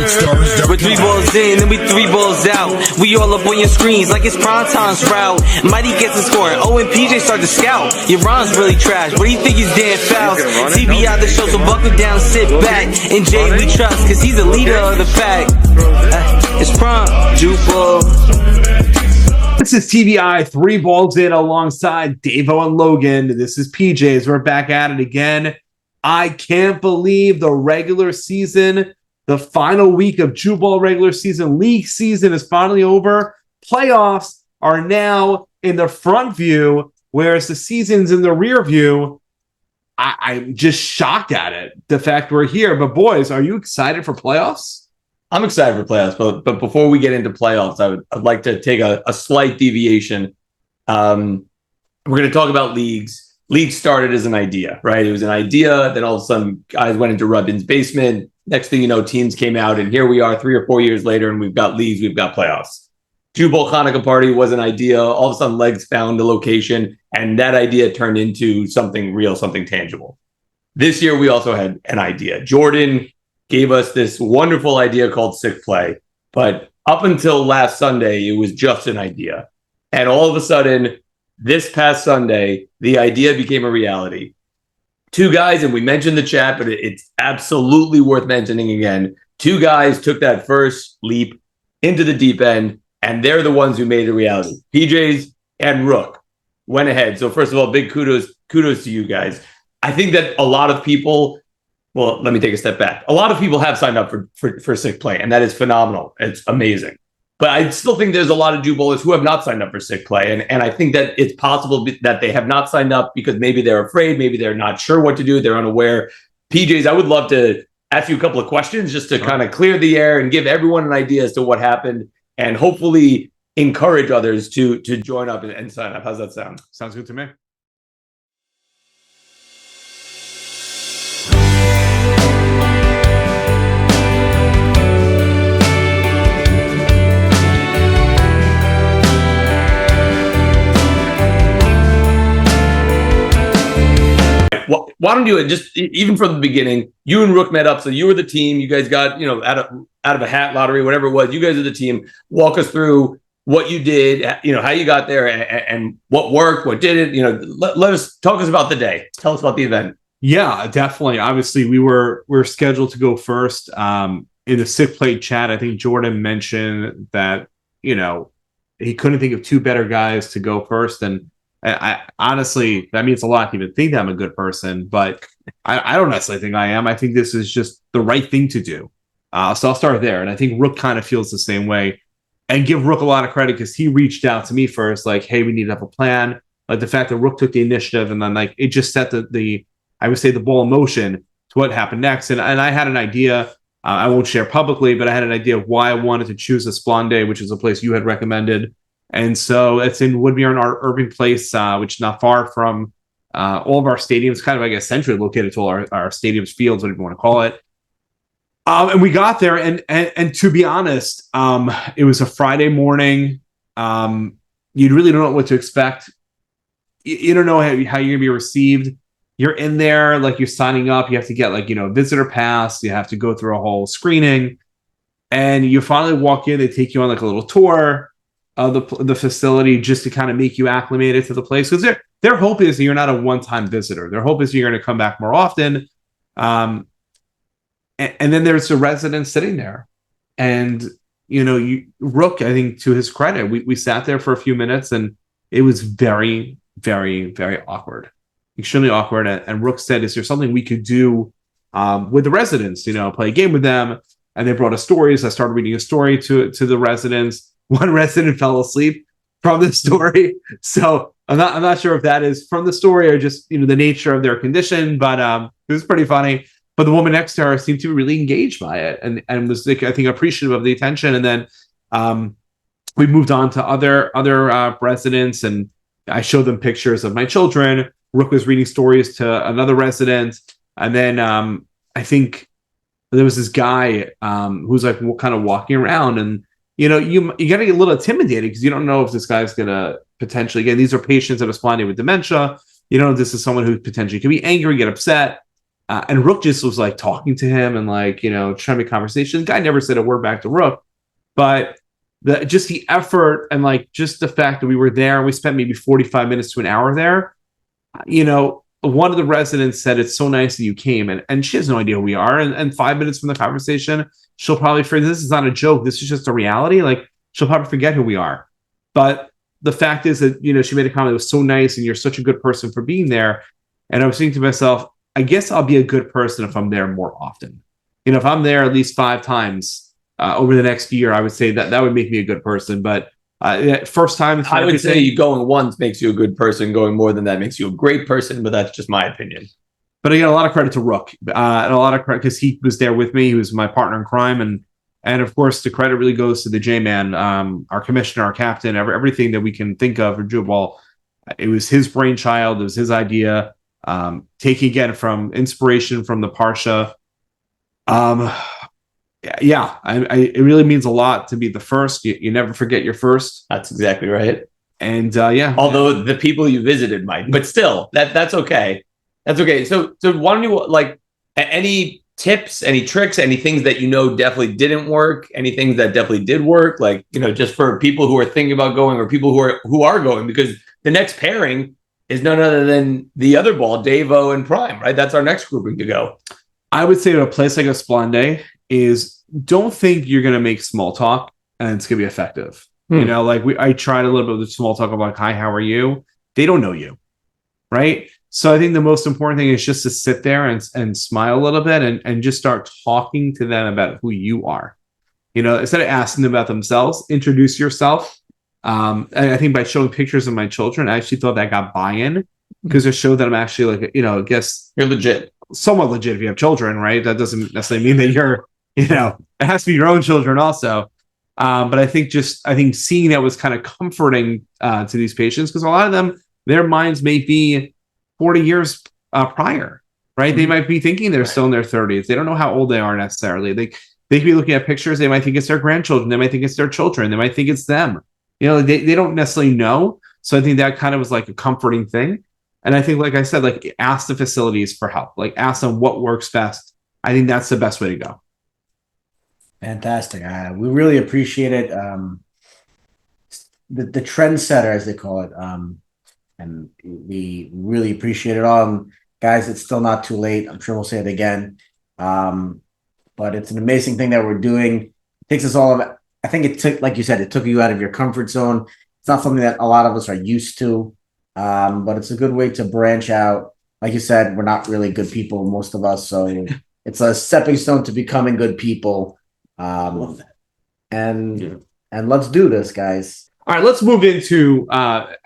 We're 3 balls in and we 3 balls out. We all up on your screens like it's prime time sprout. Mighty gets the score. Oh, and PJ start to scout. Your rhymes really trash. What do you think he's damn fouls? TBI the show, so buckle down, sit back. And Jay we trust, cause he's the leader of the pack. It's prime, Jupiter. This is TBI, 3 balls in alongside Davo and Logan. This is PJs. We're back at it again. I can't believe the regular season, the final week of Jew Ball regular season, league season is finally over. Playoffs are now in the front view, whereas the season's in the rear view. I'm just shocked at it, the fact we're here. But boys, are you excited for playoffs? I'm excited for playoffs, but before we get into playoffs, I'd like to take a slight deviation. We're going to talk about leagues. League started as an idea, right? It was an idea. Then all of a sudden, guys went into Rubin's basement. Next thing you know, teams came out, and here we are 3 or 4 years later, and we've got leagues, we've got playoffs. Jew Bowl Hanukkah party was an idea. All of a sudden, Legs found the location, and that idea turned into something real, something tangible. This year, we also had an idea. Jordan gave us this wonderful idea called Sick Play, but up until last Sunday, it was just an idea. And all of a sudden, this past Sunday, the idea became a reality. 2 guys, and we mentioned the chat, but it's absolutely worth mentioning again. 2 guys took that first leap into the deep end, and they're the ones who made it a reality. PJs and Rook went ahead. So first of all, big kudos to you guys. I think that a lot of people, well, let me take a step back. A lot of people have signed up for Sick Play, and that is phenomenal. It's amazing. But I still think there's a lot of Jew Bowlers who have not signed up for Sick Play. And I think that it's possible that they have not signed up because maybe they're afraid, maybe they're not sure what to do, they're unaware. PJs, I would love to ask you a couple of questions just to kind of clear the air and give everyone an idea as to what happened and hopefully encourage others to join up and sign up. How's that sound? Sounds good to me. Why don't you just even from the beginning? You and Rook met up, so you were the team. You guys got out of a hat lottery, whatever it was. You guys are the team. Walk us through what you did, how you got there, and what worked, what didn't. Let us talk us about the day. Tell us about the event. Yeah, definitely. Obviously, we were scheduled to go first. In the Sick Play chat, I think Jordan mentioned that he couldn't think of 2 better guys to go first, and I honestly, that means a lot to even think that I'm a good person, but I don't necessarily think I am. I think this is just the right thing to do. So I'll start there. And I think Rook kind of feels the same way, and give Rook a lot of credit because he reached out to me first, like, hey, we need to have a plan. Like the fact that Rook took the initiative, and then it just set the I would say the ball in motion to what happened next. And I had an idea. I won't share publicly, but I had an idea of why I wanted to choose Esplande, which is a place you had recommended. And so it's in Woodmere, our urban place, which is not far from all of our stadiums, kind of, I guess, centrally located to all our stadiums, fields, whatever you want to call it. And we got there, and to be honest, it was a Friday morning. You really don't know what to expect. You don't know how you're going to be received. You're in there, like, you're signing up. You have to get, a visitor pass. You have to go through a whole screening. And you finally walk in. They take you on, a little tour of the facility just to kind of make you acclimated to the place. Because their hope is that you're not a one-time visitor. Their hope is you're going to come back more often. And then there's the residents sitting there. And, Rook, I think, to his credit, we sat there for a few minutes, and it was very, very, very awkward. Extremely awkward. And Rook said, is there something we could do with the residents, play a game with them? And they brought us stories. I started reading a story to the residents. One resident fell asleep from the story. So I'm not sure if that is from the story or just, the nature of their condition, but it was pretty funny. But the woman next to her seemed to be really engaged by it and was, I think, appreciative of the attention. And then we moved on to other residents, and I showed them pictures of my children. Rook was reading stories to another resident. And then I think there was this guy who's kind of walking around, and you got to get a little intimidated because you don't know if this guy's going to potentially, again, these are patients that are responding with dementia. This is someone who potentially could be angry, get upset. And Rook just was like talking to him and like, trying to make conversation. The guy never said a word back to Rook, but just the effort and like just the fact that we were there and we spent maybe 45 minutes to an hour there. One of the residents said it's so nice that you came, and she has no idea who we are. And 5 minutes from the conversation, she'll probably forget this is not a joke. This is just a reality. Like she'll probably forget who we are. But the fact is that, she made a comment that was so nice and you're such a good person for being there. And I was thinking to myself, I guess I'll be a good person if I'm there more often. If I'm there at least 5 times over the next year, I would say that would make me a good person. But first time, I would say you going once makes you a good person. Going more than that makes you a great person. But that's just my opinion. But I got a lot of credit to Rook, and a lot of credit because he was there with me. He was my partner in crime, and of course the credit really goes to the J-Man, our commissioner, our captain, everything that we can think of for Jubal. It was his brainchild. It was his idea. Taking again from inspiration from the Parsha. It really means a lot to be the first. You never forget your first. That's exactly right. And although the people you visited might, but still, that's okay. That's okay. So why don't you like any tips, any tricks, any things that definitely didn't work, any things that definitely did work, like just for people who are thinking about going or people who are going, because the next pairing is none other than the other ball, Davo and Prime, right? That's our next grouping to go. I would say to a place like Esplande is don't think you're going to make small talk and it's going to be effective. I tried a little bit of the small talk of like, hi, how are you? They don't know you, right? So I think the most important thing is just to sit there and smile a little bit and just start talking to them about who you are. Instead of asking them about themselves, introduce yourself. And I think by showing pictures of my children, I actually thought that got buy-in because it showed that I'm actually like, I guess you're legit. Somewhat legit if you have children, right? That doesn't necessarily mean that you're, it has to be your own children also. But I think seeing that was kind of comforting to these patients because a lot of them, their minds may be 40 years prior, right? Mm-hmm. They might be thinking they're still in their 30s. They don't know how old they are necessarily. They could be looking at pictures. They might think it's their grandchildren. They might think it's their children. They might think it's them. They don't necessarily know. So I think that kind of was like a comforting thing. And I think, like I said, like ask the facilities for help. Like ask them what works best. I think that's the best way to go. Fantastic. We really appreciate it. The trendsetter, as they call it. And we really appreciate it all. Guys, it's still not too late. I'm sure we'll say it again. But it's an amazing thing that we're doing. It takes us all of, I think it took, like you said, it took you out of your comfort zone. It's not something that a lot of us are used to. But it's a good way to branch out. Like you said, we're not really good people, most of us. So it's a stepping stone to becoming good people. And let's do this, guys. All right, let's move into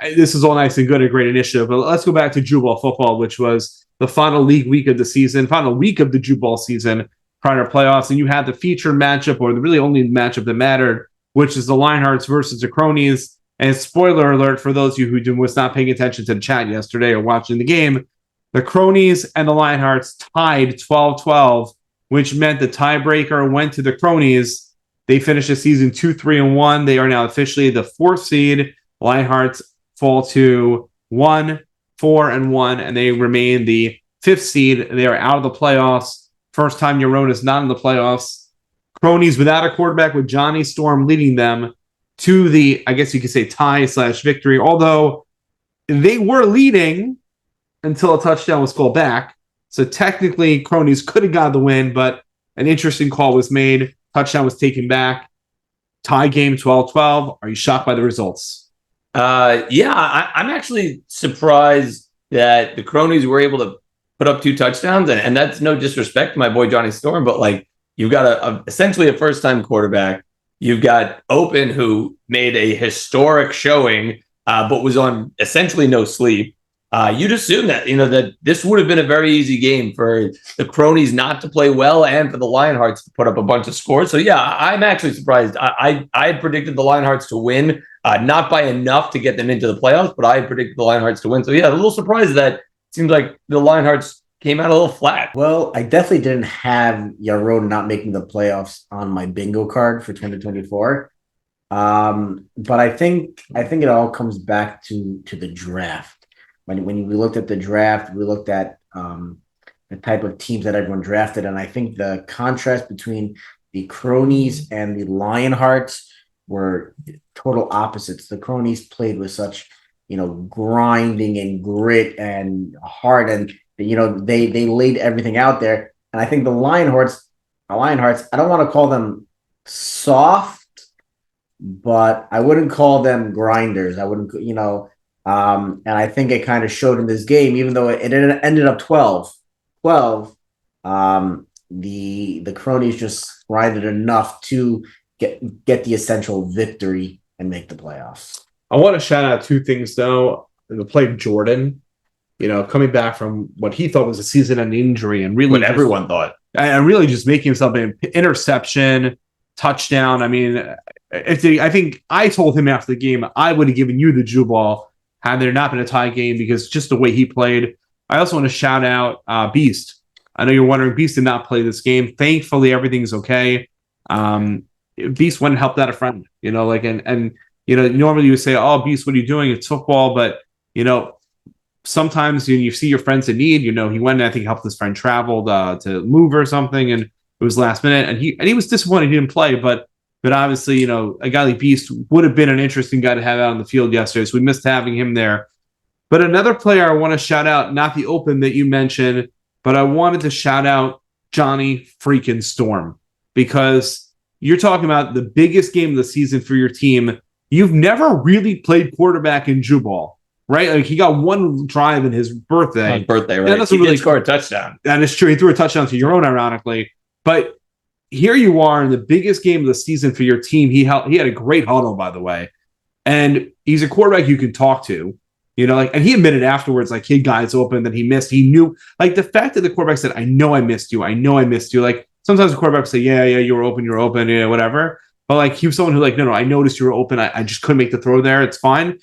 this is all nice and good, a great initiative, but let's go back to Jubal football, which was the final league week of the season, final week of the Jubal season prior to playoffs. And you had the featured matchup, or the really only matchup that mattered, which is the Lionhearts versus the Cronies. And spoiler alert for those of you who was not paying attention to the chat yesterday or watching the game, the Cronies and the Lionhearts tied 12-12, which meant the tiebreaker went to the Cronies. They finished the season 2-3-1. They are now officially the 4th seed. Lionhearts fall to 1-4-1, and they remain the 5th seed. They are out of the playoffs. First time Yaron is not in the playoffs. Cronies without a quarterback with Johnny Storm leading them to the, I guess you could say, tie/victory, although they were leading until a touchdown was called back. So technically, Cronies could have got the win, but an interesting call was made. Touchdown was taken back. Tie game 12-12. Are you shocked by the results? I'm actually surprised that the Cronies were able to put up 2 touchdowns, and that's no disrespect to my boy Johnny Storm, but like you've got essentially a first-time quarterback. You've got Open, who made a historic showing, but was on essentially no sleep. You'd assume that, that this would have been a very easy game for the Cronies not to play well and for the Lionhearts to put up a bunch of scores. So, yeah, I'm actually surprised. I had predicted the Lionhearts to win, not by enough to get them into the playoffs, but I had predicted the Lionhearts to win. So, yeah, a little surprised that it seems like the Lionhearts came out a little flat. Well, I definitely didn't have Yaron not making the playoffs on my bingo card for 2024. But I think it all comes back to the draft. When we looked at the draft, we looked at the the type of teams that everyone drafted. And I think the contrast between the Cronies and the Lionhearts were total opposites. The Cronies played with such, grinding and grit and heart, and they laid everything out there. And I think the Lionhearts, I don't want to call them soft, but I wouldn't call them grinders. I wouldn't, and I think it kind of showed in this game, even though it ended up 12. The Cronies just grinded enough to get the essential victory and make the playoffs. I want to shout out two things though. The play of Jordan, coming back from what he thought was a season-ending injury, and really What everyone thought, and really just making himself an interception, touchdown. I mean, I think I told him after the game I would have given you the Jew ball had there not been a tie game, because just the way he played. I also want to shout out Beast. I know you're wondering, Beast did not play this game. Thankfully, everything's okay. Beast went and helped out a friend, and normally you would say, "Oh, Beast, what are you doing? It's football." But sometimes you see your friends in need. He went and I think helped his friend travel to move or something, and it was last minute, and he was disappointed he didn't play. But obviously, a guy like Beast would have been an interesting guy to have out on the field yesterday. So we missed having him there. But another player I want to shout out, not the Open that you mentioned, but I wanted to shout out Johnny freaking Storm, because you're talking about the biggest game of the season for your team. You've never really played quarterback in Jew ball, right? Like, he got one drive in his birthday. Right? He did score a touchdown. That is true. He threw a touchdown to your own, ironically. But here you are in the biggest game of the season for your team. He had a great huddle, by the way. And he's a quarterback you can talk to. And he admitted afterwards, he had guys open that he missed. He knew, the fact that the quarterback said, "I know I missed you. I know I missed you." Like, sometimes the quarterback will say, yeah, you were open, whatever. But he was someone who no, I noticed you were open. I just couldn't make the throw there. It's fine.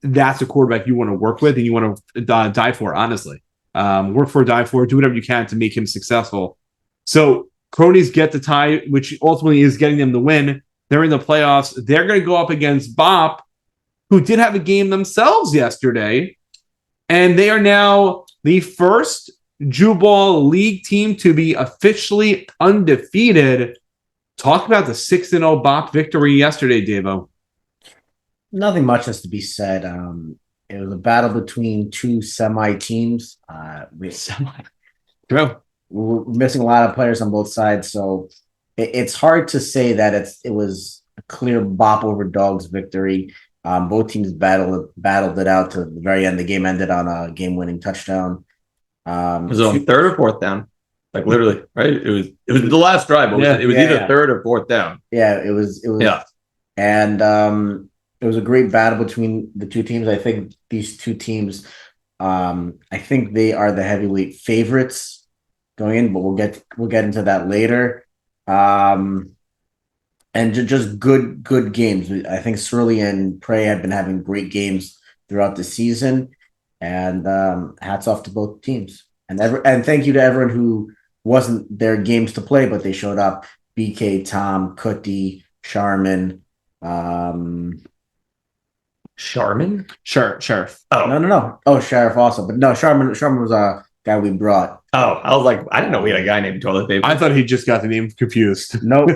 That's a quarterback you want to work with and you want to die for, honestly. Work for, die for, do whatever you can to make him successful. So Cronies get the tie, which ultimately is getting them the win. They're in the playoffs. They're going to go up against Bop, who did have a game themselves yesterday. And they are now the first Jew Ball League team to be officially undefeated. Talk about the 6-0 Bop victory yesterday, Davo. Nothing much has to be said. It was a battle between two semi teams. True. We're missing a lot of players on both sides, so it's hard to say that it was a clear Bop over Dogs victory. Both teams battled it out to the very end. The game ended on a game-winning touchdown. It was on third or fourth down, literally, right? It was the last drive. It was either third or fourth down. Yeah, it was. Yeah, and it was a great battle between the two teams. I think these two teams, I think they are the heavyweight favorites going in, but we'll get into that later. And just good games. I think Surly and Prey have been having great games throughout the season, and hats off to both teams. And thank you to everyone who wasn't their games to play, but they showed up. BK, Tom, Cookie, Charmin. Charmin? Sheriff. Oh no. Oh, Sheriff also, but no, Charmin was a guy we brought. Oh, I was like, I didn't know we had a guy named Toilet Paper. I thought he just got the name confused. Nope.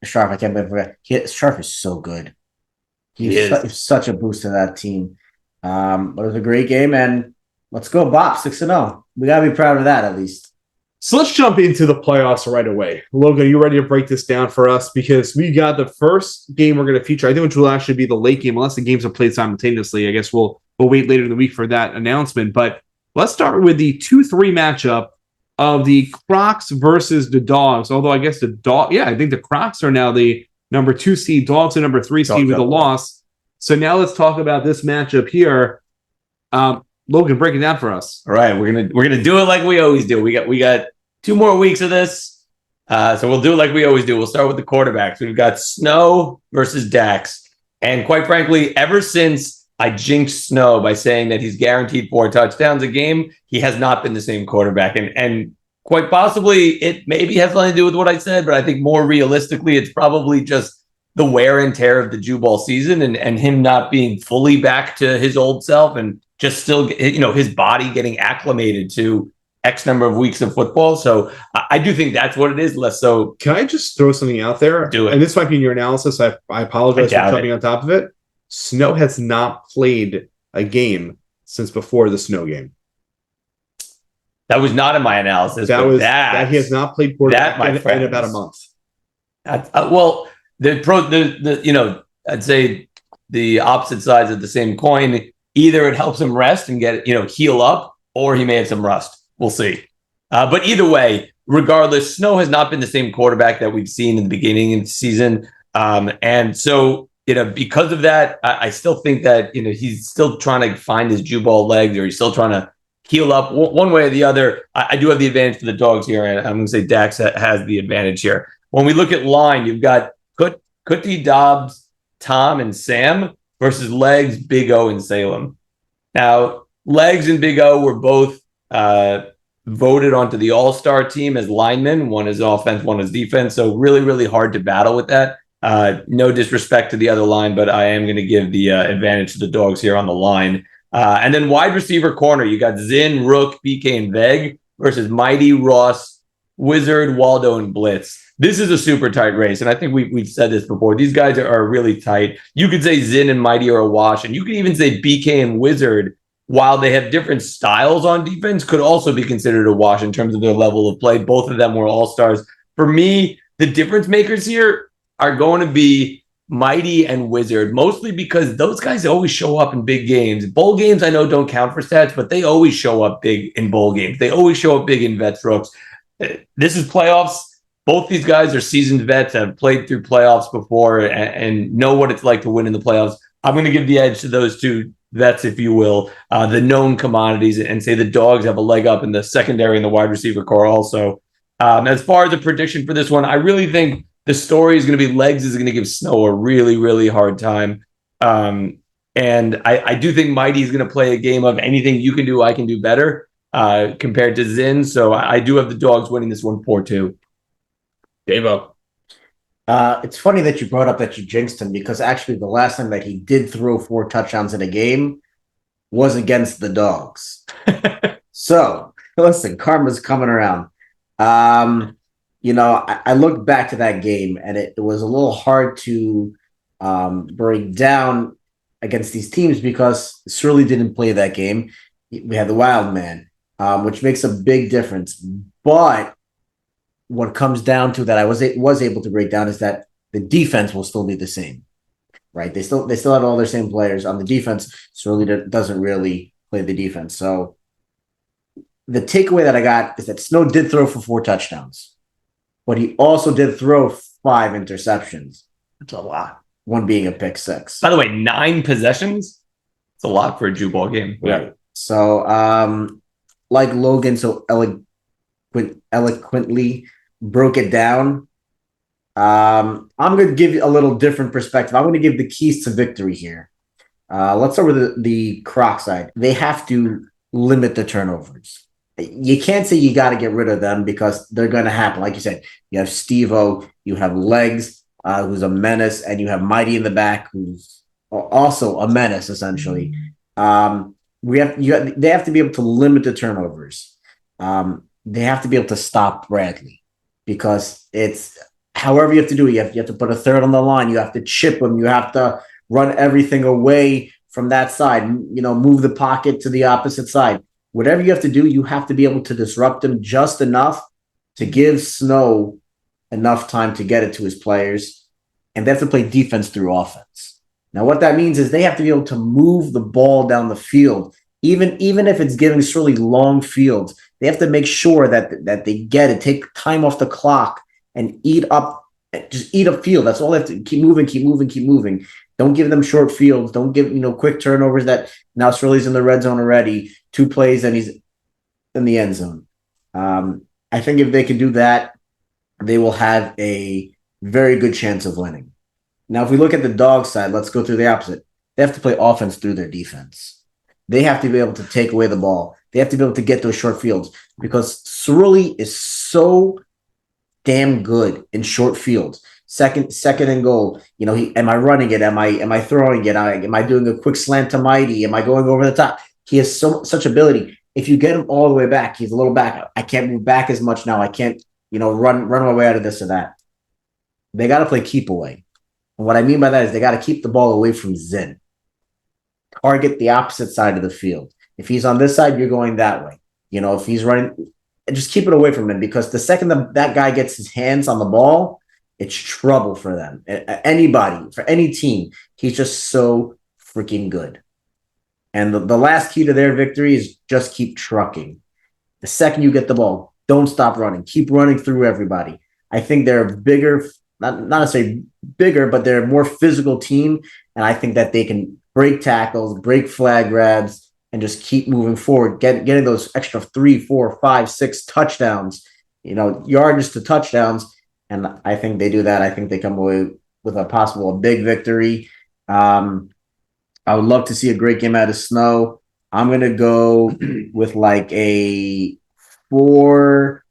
Sharp, I can't believe Sharp is so good. He's such a boost to that team. But it was a great game, and let's go, Bop, 6-0. We gotta be proud of that, at least. So let's jump into the playoffs right away. Logan, are you ready to break this down for us? Because we got the first game we're going to feature, I think, which will actually be the late game, unless the games are played simultaneously. I guess we'll wait later in the week for that announcement. But let's start with the 2-3 matchup of the Crocs versus the Dogs. Although I guess I think the Crocs are now the number 2 seed, Dogs are number 3 seed with a loss. So now let's talk about this matchup here. Logan, break it down for us. All right, we're gonna do it like we always do. We got 2 more weeks of this, so we'll do it like we always do. We'll start with the quarterbacks. We've got Snow versus Dax, and quite frankly, ever since I jinxed Snow by saying that he's guaranteed 4 touchdowns a game, he has not been the same quarterback, and quite possibly it maybe has something to do with what I said, but I think more realistically, it's probably just the wear and tear of the Jew Ball season and him not being fully back to his old self and just still, his body getting acclimated to X number of weeks of football. So I do think that's what it is, less so. Can I just throw something out there? Do it. And this might be in your analysis. I apologize for jumping on top of it. Snow has not played a game since before the Snow game. That was not in my analysis. That he has not played quarterback in about a month. Well, I'd say the opposite sides of the same coin. Either it helps him rest and heal up, or he may have some rust. We'll see. But either way, regardless, Snow has not been the same quarterback that we've seen in the beginning of the season. And so, because of that, I still think that, he's still trying to find his Jew ball legs, or he's still trying to heal up one way or the other. I do have the advantage for the dogs here, and I'm going to say Dax has the advantage here. When we look at line, you've got Kuti, Dobbs, Tom, and Sam versus Legs, Big O, and Salem. Now, Legs and Big O were both voted onto the All-Star team as linemen. One is offense, one is defense. So really, really hard to battle with that. No disrespect to the other line, but I am going to give the advantage to the dogs here on the line. And then wide receiver corner, you got Zinn, Rook, BK, and Veg versus Mighty, Ross, Wizard, Waldo, and Blitz. This is a super tight race, and I think we've said this before. These guys are really tight. You could say Zinn and Mighty are a wash, and you could even say BK and Wizard, while they have different styles on defense, could also be considered a wash in terms of their level of play. Both of them were all-stars. For me, the difference makers here are going to be Mighty and Wizard, mostly because those guys always show up in big games. Bowl games, I know, don't count for stats, but they always show up big in bowl games. They always show up big in vet strokes. This is playoffs. Both these guys are seasoned vets, have played through playoffs before, and know what it's like to win in the playoffs. I'm going to give the edge to those two vets, if you will, the known commodities, and say the dogs have a leg up in the secondary and the wide receiver core also. As far as the prediction for this one, I really think the story is going to be Legs is going to give Snow a really, really hard time. And I do think Mighty is going to play a game of anything you can do, I can do better compared to Zinn. So I do have the dogs winning this one 4-2. Davo. It's funny that you brought up that you jinxed him, because actually the last time that he did throw 4 touchdowns in a game was against the Dogs. So listen, karma's coming around. I looked back to that game, and it was a little hard to break down against these teams because Surly didn't play that game. We had the Wild Man, which makes a big difference. But what comes down to that I was able to break down is that the defense will still be the same, right? They still have all their same players on the defense. Surly doesn't really play the defense. So the takeaway that I got is that Snow did throw for 4 touchdowns, but he also did throw 5 interceptions. That's a lot. One being a pick 6. By the way, 9 possessions. It's a lot for a Jew ball game. Right. So, like Logan so eloquently broke it down, I'm going to give you a little different perspective. I'm going to give the keys to victory here. Let's start with the Croc side. They have to limit the turnovers. You can't say you got to get rid of them because they're going to happen. Like you said, you have Steve-O, you have Legs, who's a menace, and you have Mighty in the back, who's also a menace, essentially. They have to be able to limit the turnovers. They have to be able to stop Bradley, because it's however you have to do it. You have to put a third on the line. You have to chip him. You have to run everything away from that side. Move the pocket to the opposite side. Whatever you have to do, you have to be able to disrupt him just enough to give Snow enough time to get it to his players. And they have to play defense through offense. Now, what that means is they have to be able to move the ball down the field, even if it's giving Surly long fields. They have to make sure that they get it, take time off the clock, and eat up field. That's all they have to keep moving. Don't give them short fields. Don't give quick turnovers. That now Surly's in the red zone already. 2 plays and he's in the end zone. I think if they can do that, they will have a very good chance of winning. Now, if we look at the dog side, let's go through the opposite. They have to play offense through their defense. They have to be able to take away the ball. They have to be able to get those short fields, because Surly is so damn good in short fields. Second and goal. Am I running it? Am I throwing it? Am I doing a quick slant to Mighty? Am I going over the top? He has such ability. if you get him all the way back, he's a little back. I can't move back as much now. I can't, run my way out of this or that. They got to play keep away. And what I mean by that is they got to keep the ball away from Zin. Target the opposite side of the field. If he's on this side, you're going that way. If he's running, just keep it away from him, because the second that guy gets his hands on the ball, it's trouble for them. Anybody, for any team, he's just so freaking good. And the last key to their victory is just keep trucking. The second you get the ball, don't stop running. Keep running through everybody. I think they're a bigger, not necessarily bigger, but they're a more physical team. And I think that they can break tackles, break flag grabs, and just keep moving forward, getting those extra 3, 4, 5, 6 touchdowns, yardage to touchdowns. And I think they do that. I think they come away with a big victory. I would love to see a great game out of Snow. I'm going to go with like a 4-3,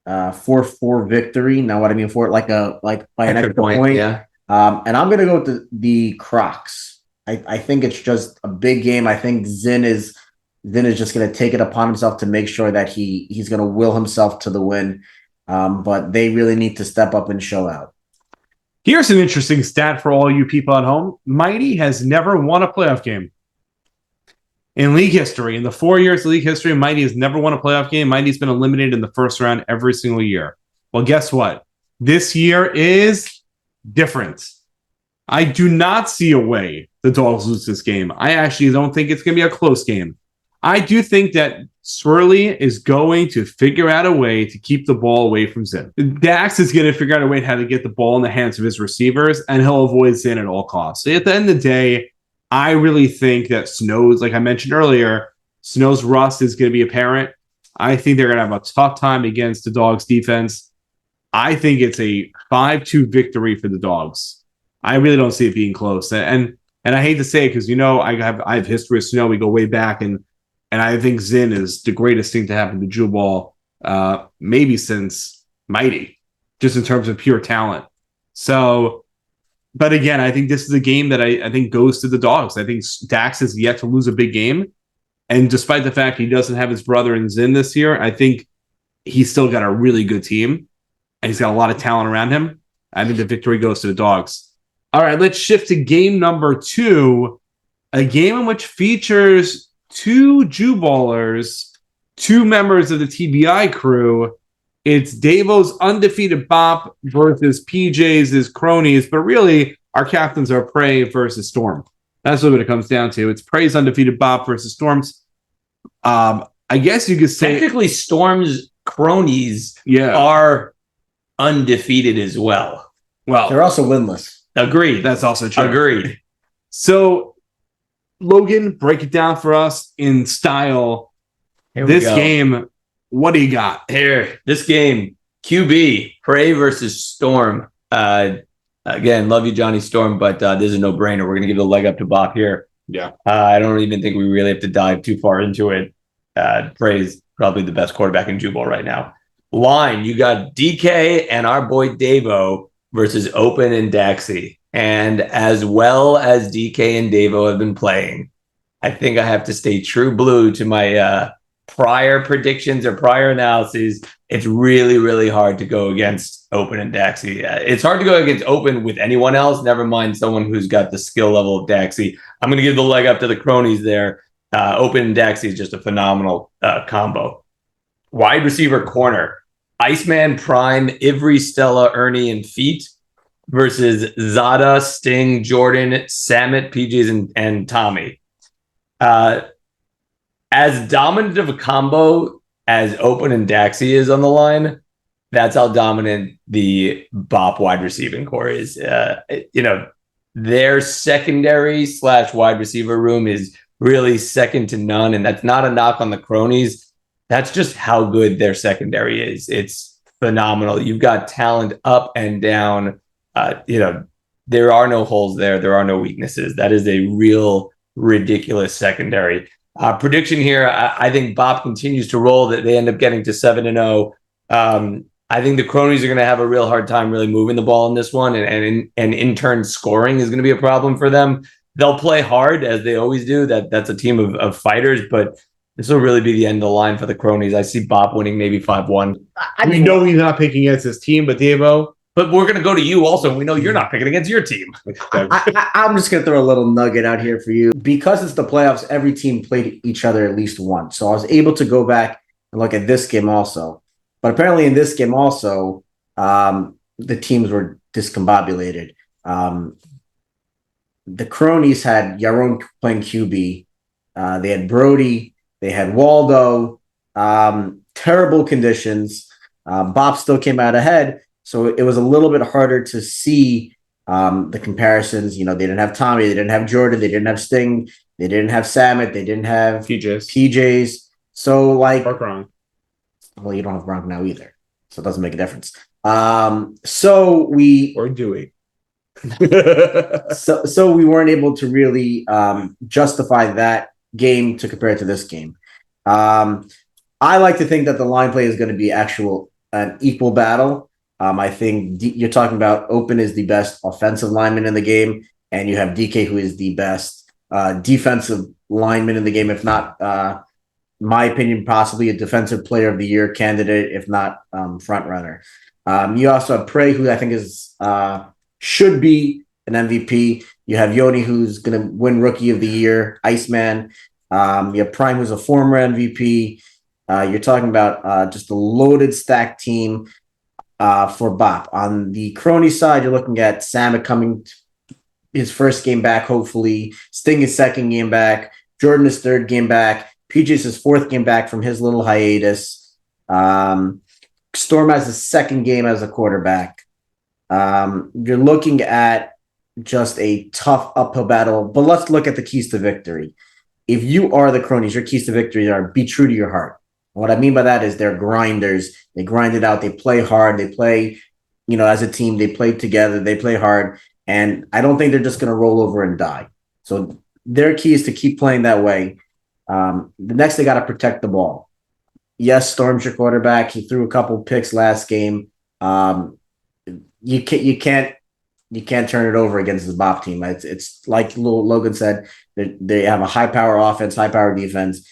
4-4 victory. Now, what I mean for it, like by an extra point. Yeah. And I'm going to go with the Crocs. I think it's just a big game. I think Zin is just going to take it upon himself to make sure that he's going to will himself to the win. But they really need to step up and show out. Here's an interesting stat for all you people at home. Mighty has never won a playoff game. In league history, in the 4 years of league history, Mighty has never won a playoff game. Mighty's been eliminated in the first round every single year. Well, guess what? This year is different. I do not see a way the Dogs lose this game. I actually don't think it's going to be a close game. I do think that Swirly is going to figure out a way to keep the ball away from Zin. Dax is going to figure out a way how to get the ball in the hands of his receivers, and he'll avoid Zin at all costs. So at the end of the day, I really think that Snow's, like I mentioned earlier, Snow's rust is going to be apparent. I think they're going to have a tough time against the Dogs defense. I think it's a 5-2 victory for the Dogs. I really don't see it being close. And I hate to say it because, I have history with Snow. We go way back, and I think Zin is the greatest thing to happen to Jew Ball maybe since Mighty, just in terms of pure talent. So, but again, I think this is a game that I think goes to the Dogs. I think Dax has yet to lose a big game. And despite the fact he doesn't have his brother in Zin this year, I think he's still got a really good team. And he's got a lot of talent around him. I think the victory goes to the Dogs. All right, let's shift to game number 2, a game in which features 2 Jew Ballers, 2 members of the TBI crew. It's Davo's undefeated Bop versus PJ's cronies, but really our captains are Prey versus Storm. That's what it comes down to. It's Prey's undefeated Bop versus Storm's. I guess you could say technically Storm's cronies are undefeated as well. Well, they're also winless. Agreed. That's also true. Agreed. So, Logan, break it down for us in style. This game, what do you got? Here, this game, QB, Prey versus Storm. Again, love you, Johnny Storm, but this is a no-brainer. We're going to give the leg up to Bop here. Yeah. I don't even think we really have to dive too far into it. Prey's probably the best quarterback in Jubal right now. Line, you got DK and our boy Davo versus Open and Daxi. And as well as DK and Davo have been playing, I think I have to stay true blue to my prior predictions or prior analyses. It's really, really hard to go against Open and Daxi. It's hard to go against Open with anyone else, never mind someone who's got the skill level of Daxi. I'm going to give the leg up to the cronies there. Open and Daxi is just a phenomenal combo. Wide receiver corner. Iceman Prime, Ivry, Stella, Ernie, and Feet versus Zada, Sting, Jordan, Samet, PJs, and Tommy. As dominant of a combo as Open and Daxi is on the line, that's how dominant the Bop wide receiving core is. Their secondary / wide receiver room is really second to none, and that's not a knock on the cronies. That's just how good their secondary is. It's phenomenal. You've got talent up and down. There are no holes there. There are no weaknesses. That is a real ridiculous secondary. Prediction here, I think Bop continues to roll, that they end up getting to 7-0. I think the cronies are going to have a real hard time really moving the ball in this one, and in turn, scoring is going to be a problem for them. they'll play hard as they always do. That's a team of fighters, but this will really be the end of the line for the Cronies. I see Bop winning maybe 5-1. We know he's not picking against his team, but Davo. But we're going to go to you also. We know you're not picking against your team. I'm just going to throw a little nugget out here for you. Because it's the playoffs, every team played each other at least once. So I was able to go back and look at this game also. But apparently in this game also, the teams were discombobulated. The Cronies had Yaron playing QB. They had Brody. They had Waldo. Terrible conditions. Bob still came out ahead. So it was a little bit harder to see the comparisons. You know, they didn't have Tommy. They didn't have Jordan. They didn't have Sting. They didn't have Samet. They didn't have PJs. So like, Gronk. Well, you don't have Gronk now either. So it doesn't make a difference. So we Or do we? so we weren't able to really justify that game to compare it to this game. I like to think that the line play is going to be an equal battle. I think you're talking about Open is the best offensive lineman in the game, and you have DK who is the best defensive lineman in the game, if not, my opinion, possibly a defensive player of the year candidate, if not front runner. You also have Prey, who I think should be an MVP. You have Yoni, who's going to win Rookie of the Year, Iceman. You have Prime, who's a former MVP. You're talking about just a loaded stack team for Bop. On the Crony side, you're looking at Samet coming his first game back, hopefully. Sting his second game back. Jordan his third game back. PJ's his fourth game back from his little hiatus. Storm has his second game as a quarterback. You're looking at just a tough uphill battle, but let's look at the keys to victory. If you are the Cronies, your keys to victory are be true to your heart. What I mean by that is they're grinders. They grind it out. They play hard. They play, as a team. They play together. They play hard. And I don't think they're just going to roll over and die. So their key is to keep playing that way. The next, they got to protect the ball. Yes, Storm's your quarterback. He threw a couple picks last game. You can't turn it over against the Bop team. It's like Logan said, they have a high power offense, high power defense.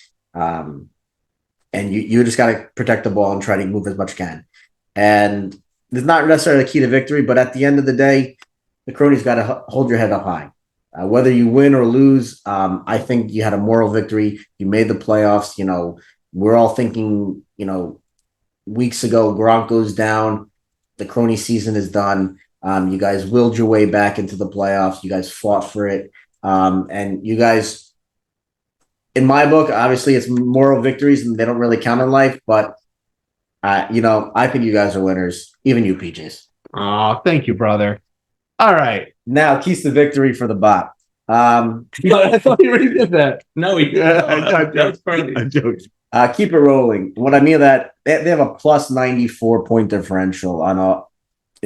And you just got to protect the ball and try to move as much as you can. And it's not necessarily the key to victory, but at the end of the day, the Cronies got to hold your head up high. Whether you win or lose, I think you had a moral victory. You made the playoffs. We're all thinking, weeks ago, Gronk goes down. The Crony season is done. You guys willed your way back into the playoffs. You guys fought for it. And you guys, in my book, obviously it's moral victories and they don't really count in life, but I think you guys are winners, even you PJs. Oh, thank you, brother. All right. Now, keys to victory for the Bop. I thought you already did that. No, he That's I'm joking. Keep it rolling. What I mean is that they have a plus 94 point differential on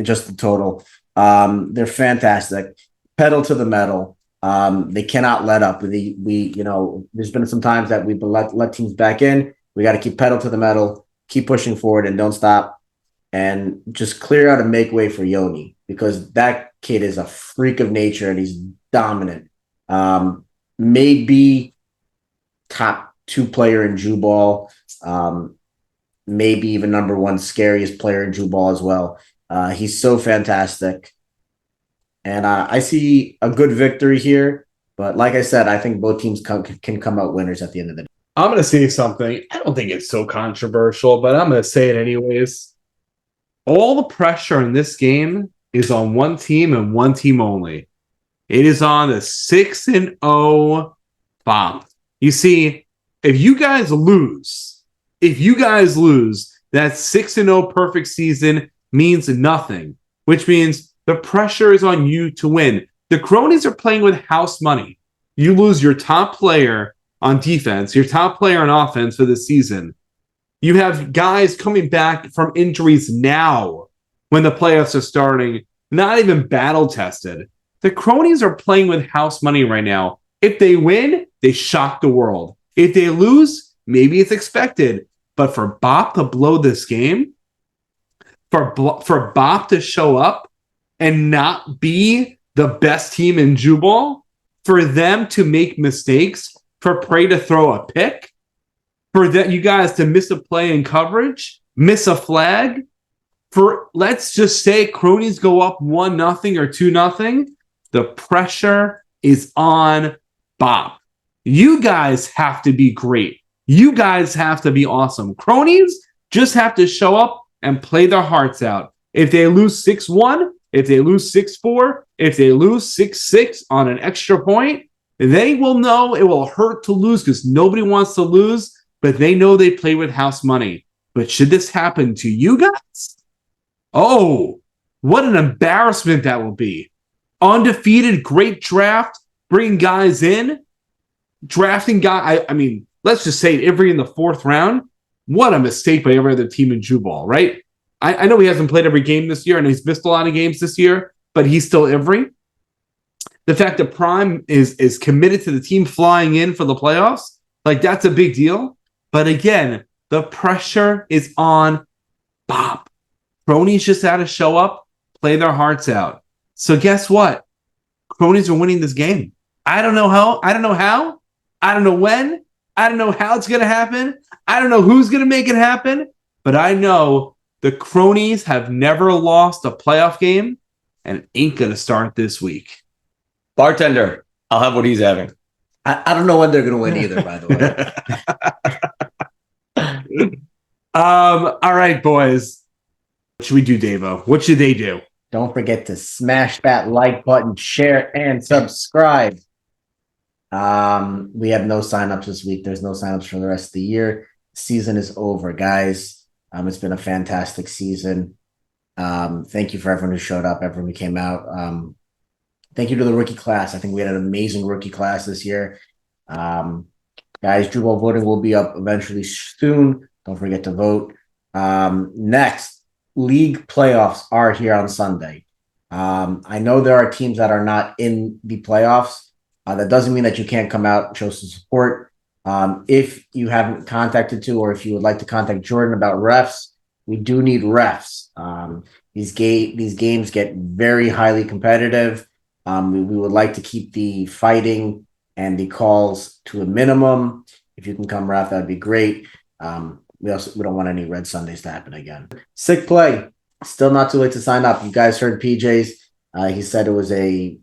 just the total. They're fantastic. Pedal to the metal. They cannot let up. There's been some times that we've let teams back in. We got to keep pedal to the metal, keep pushing forward, and don't stop. And just clear out and make way for Yoni, because that kid is a freak of nature and he's dominant. Maybe top 2 player in Jew ball. Maybe even number 1 scariest player in Jew ball as well. He's so fantastic. And I see a good victory here. But like I said, I think both teams can come out winners at the end of the day. I'm going to say something. I don't think it's so controversial, but I'm going to say it anyways. All the pressure in this game is on one team and one team only. It is on the 6-0 Bop. You see, if you guys lose, that 6-0 perfect season means nothing, which means the pressure is on you to win. The Cronies are playing with house money. You lose your top player on defense, your top player on offense for the season. You have guys coming back from injuries now when the playoffs are starting, not even battle tested. The Cronies are playing with house money right now. If they win, they shock the world. If they lose, maybe it's expected. But for Bop to blow this game, for Bop to show up and not be the best team in Jew ball, for them to make mistakes, for Prey to throw a pick, for that you guys to miss a play in coverage, miss a flag, for let's just say cronies go up 1-0 or 2-0, the pressure is on Bob. You guys have to be great. You guys have to be awesome. Cronies just have to show up and play their hearts out. If they lose 6-1, if they lose 6-4, if they lose 6-6 on an extra point, they will know it will hurt to lose because nobody wants to lose, but they know they play with house money. But should this happen to you guys? Oh, what an embarrassment that will be. Undefeated, great draft, bringing guys in, drafting guys. I mean, let's just say Ivry in the 4th round. What a mistake by every other team in Jubal, right? I know he hasn't played every game this year and he's missed a lot of games this year, but he's still Ivry. The fact that Prime is committed to the team flying in for the playoffs, like that's a big deal. But again, the pressure is on Bob. Cronies just had to show up, play their hearts out. So guess what? Cronies are winning this game. I don't know how. I don't know how. I don't know when. I don't know how it's going to happen. I don't know who's going to make it happen. But I know the Cronies have never lost a playoff game and ain't going to start this week. Bartender, I'll have what he's having. I don't know when they're going to win either, by the way. All right, boys. What should we do, Davo? What should they do? Don't forget to smash that like button, share, and subscribe. We have no signups this week. There's no signups for the rest of the year. Season is over, guys. It's been a fantastic season. Thank you for everyone who showed up, everyone who came out. Thank you to the rookie class. I think we had an amazing rookie class this year. Guys, Jubal voting will be up eventually soon. Don't forget to vote. Next, league playoffs are here on Sunday. I know there are teams that are not in the playoffs. That doesn't mean that you can't come out and show some support. If you haven't contacted to, or if you would like to contact Jordan about refs, we do need refs. These games get very highly competitive. We would like to keep the fighting and the calls to a minimum. If you can come ref, that'd be great. We don't want any red Sundays to happen again. Sick play. Still not too late to sign up. You guys heard PJ's. He said it was a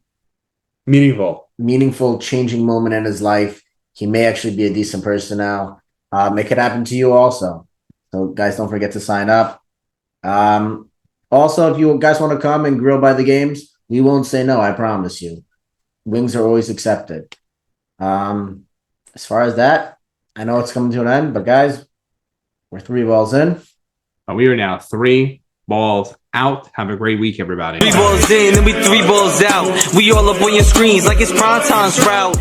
meaningful changing moment in his life. He may actually be a decent person now. It could happen to you also. So guys, don't forget to sign up. Also, if you guys want to come and grill by the games, we won't say no, I promise you. Wings are always accepted. As far as that, I know it's coming to an end, but guys, we're 3 balls in. We are now 3 balls out. Have a great week, everybody. 3 balls in and we 3 balls out. We all up on your screens like it's prime time sprout.